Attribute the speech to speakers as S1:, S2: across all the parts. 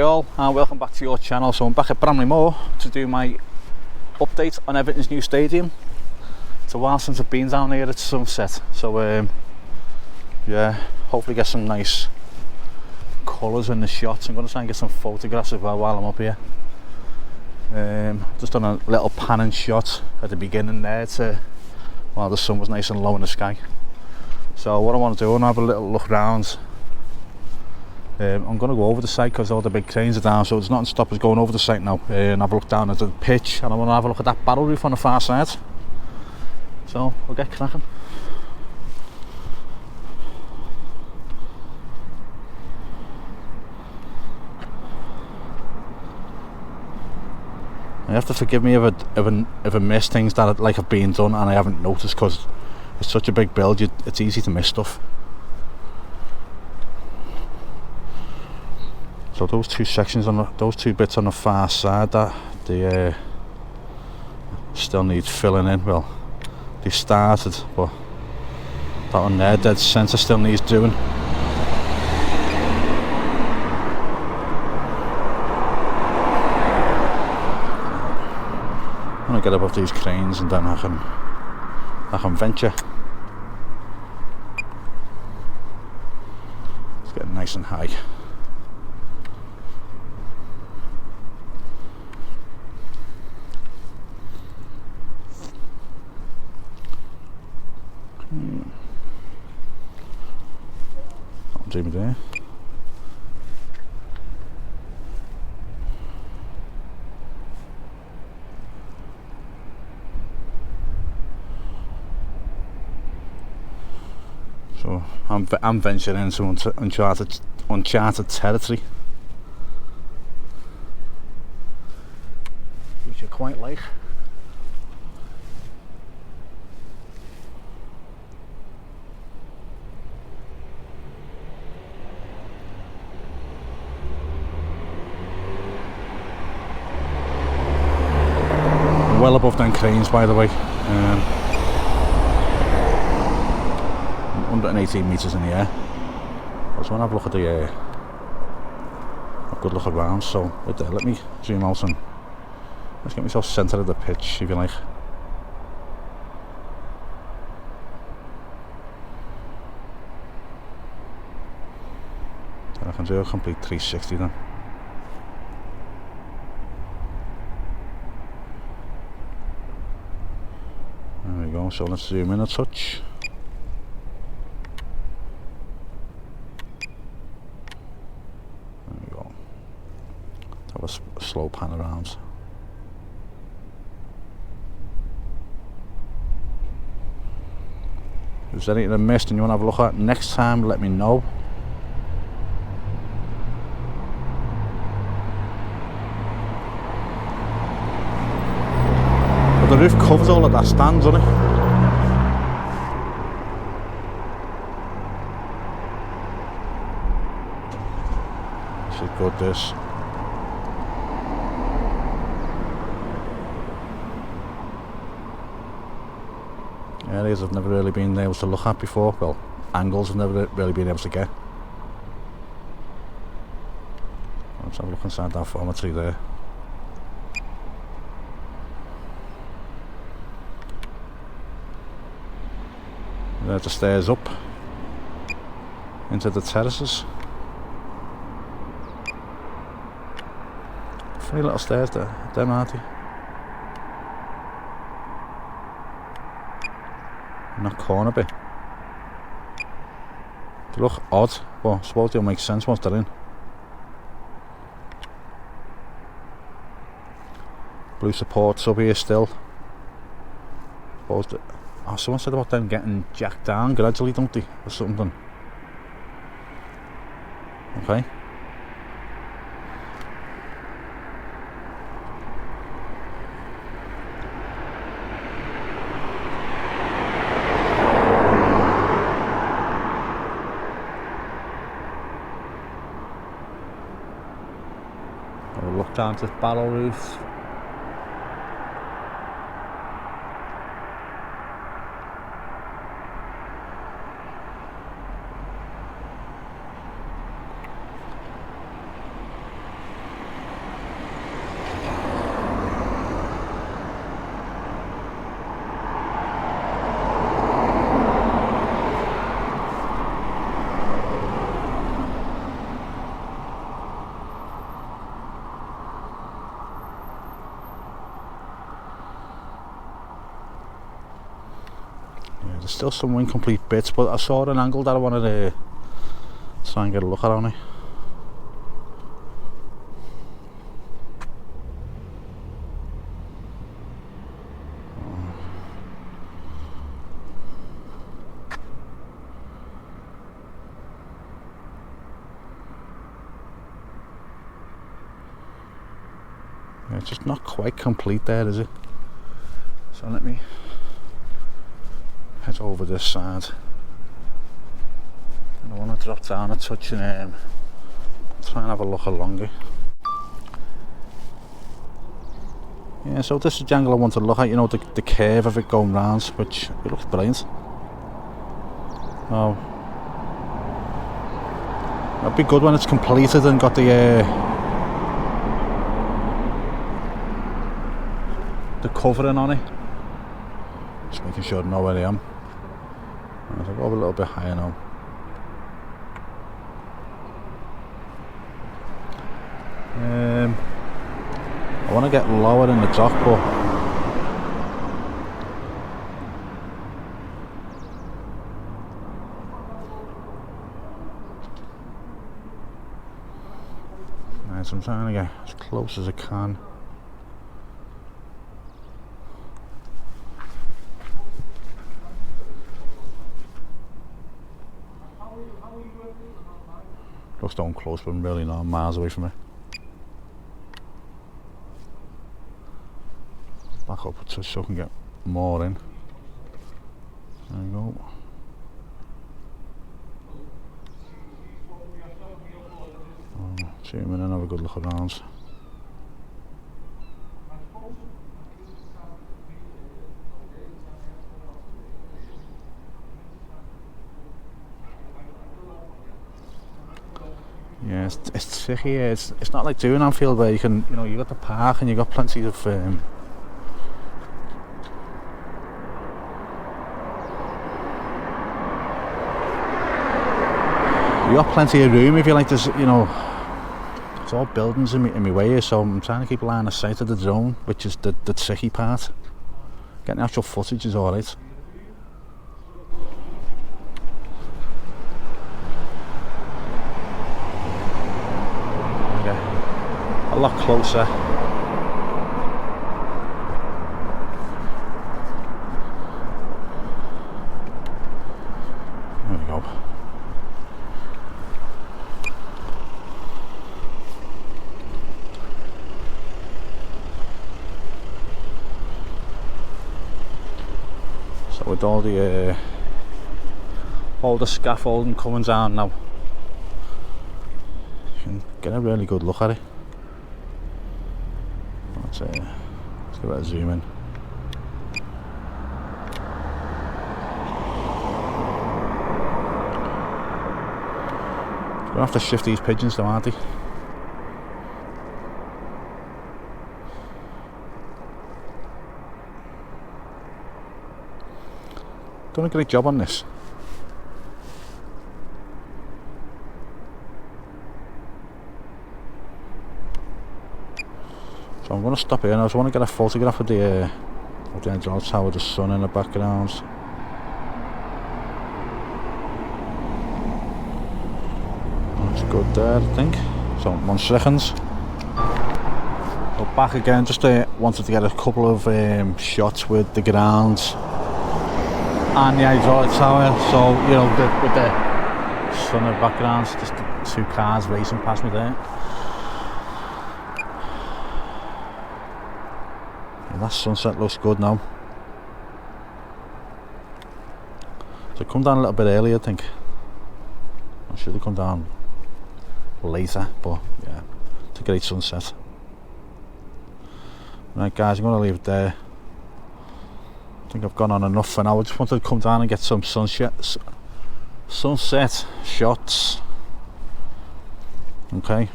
S1: all, and welcome back to your channel. So I'm back at Bramley Moore to do my update on Everton's new stadium. It's a while since I've been down here at sunset, so yeah, hopefully get some nice colours in the shots. I'm going to try and get some photographs as well while I'm up here. Just done a little panning shot at the beginning there while the sun was nice and low in the sky. So what I want to do, I want to have a little look round. I'm going to go over the site because all the big cranes are down, so there's nothing to stop us going over the site now and have a look down at the pitch, and I want to have a look at that barrel roof on the far side. So we'll get cracking. You have to forgive me if I miss things that like have been done and I haven't noticed, because it's such a big build, it's easy to miss stuff. So those two sections those two bits on the far side, that they still need filling in. Well, they started, but that one there, dead centre, still needs doing. I'm gonna get above these cranes and then I can venture. It's getting nice and high. Dream there. So I'm venturing into uncharted territory, which I quite like. Well above them cranes, by the way. 118 metres in the air. I just want to have a look at a good look around. So right there, let me zoom out and let's get myself centre of the pitch, if you like. So I can do a complete 360 then. There we go, so let's zoom in a touch. There we go. Have a slow pan around. If there's anything I missed and you want to have a look at next time, let me know. The roof covers all of that stand, doesn't it? This is good, this. Areas I've never really been able to look at before. Well, angles I've never really been able to get. Let's have a look inside that formatory there. There's the stairs up into the terraces. Funny little stairs there, them aren't they? In that corner bit. They look odd, but I suppose they'll make sense once they're in. Blue supports up here still. Suppose that. Oh, someone said about them getting jacked down gradually, don't they? Or something. Okay. I'll look down to the barrel roof. There's still some incomplete bits, but I saw an angle that I wanted to try and get a look at on it. Yeah, it's just not quite complete there, is it? So let me head over this side. And I want to drop down a touch and try and have a look along it. Yeah, so this is the angle I want to look at, you know, the curve of it going round, which it looks brilliant. Oh, it'll be good when it's completed and got the covering on it. Just making sure I know where I am. I'll go a little bit higher now. I want to get lower in the dock, but right, so I'm trying to get as close as I can. Looks down close, but I'm really not miles away from it. Back up a touch so I can get more in. There you go. Zoom in and have a good look around. Yeah, it's tricky. It's not like doing Anfield where you can, you know, you got the park and you got plenty of you got plenty of room if you like. There's, you know, it's all buildings in my way, so I'm trying to keep a line of sight of the drone, which is the tricky part. Getting the actual footage is alright. A lot closer. There we go. So with all the scaffolding coming down now, you can get a really good look at it. Let's give it a zoom in. We're gonna have to shift these pigeons though, aren't they? Done a great job on this. So I'm going to stop here and I just want to get a photograph of the Angel Tower, the sun in the background. That's good there, I think. So 1 second. Go back again, just wanted to get a couple of shots with the ground and the hydraulic tower. So, you know, with the sun in the background, just the 2 cars racing past me there. That sunset looks good now. So come down a little bit earlier, I think. I should have come down later, but yeah, it's a great sunset. Right guys, I'm going to leave it there. I think I've gone on enough for now. I just wanted to come down and get some sunset shots. Okay.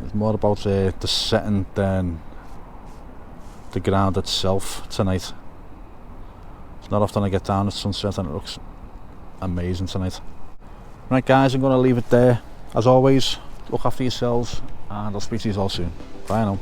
S1: It's more about the setting than the ground itself tonight. It's not often I get down at sunset and it looks amazing tonight. Right guys, I'm going to leave it there. As always, look after yourselves and I'll speak to you all soon. Bye now.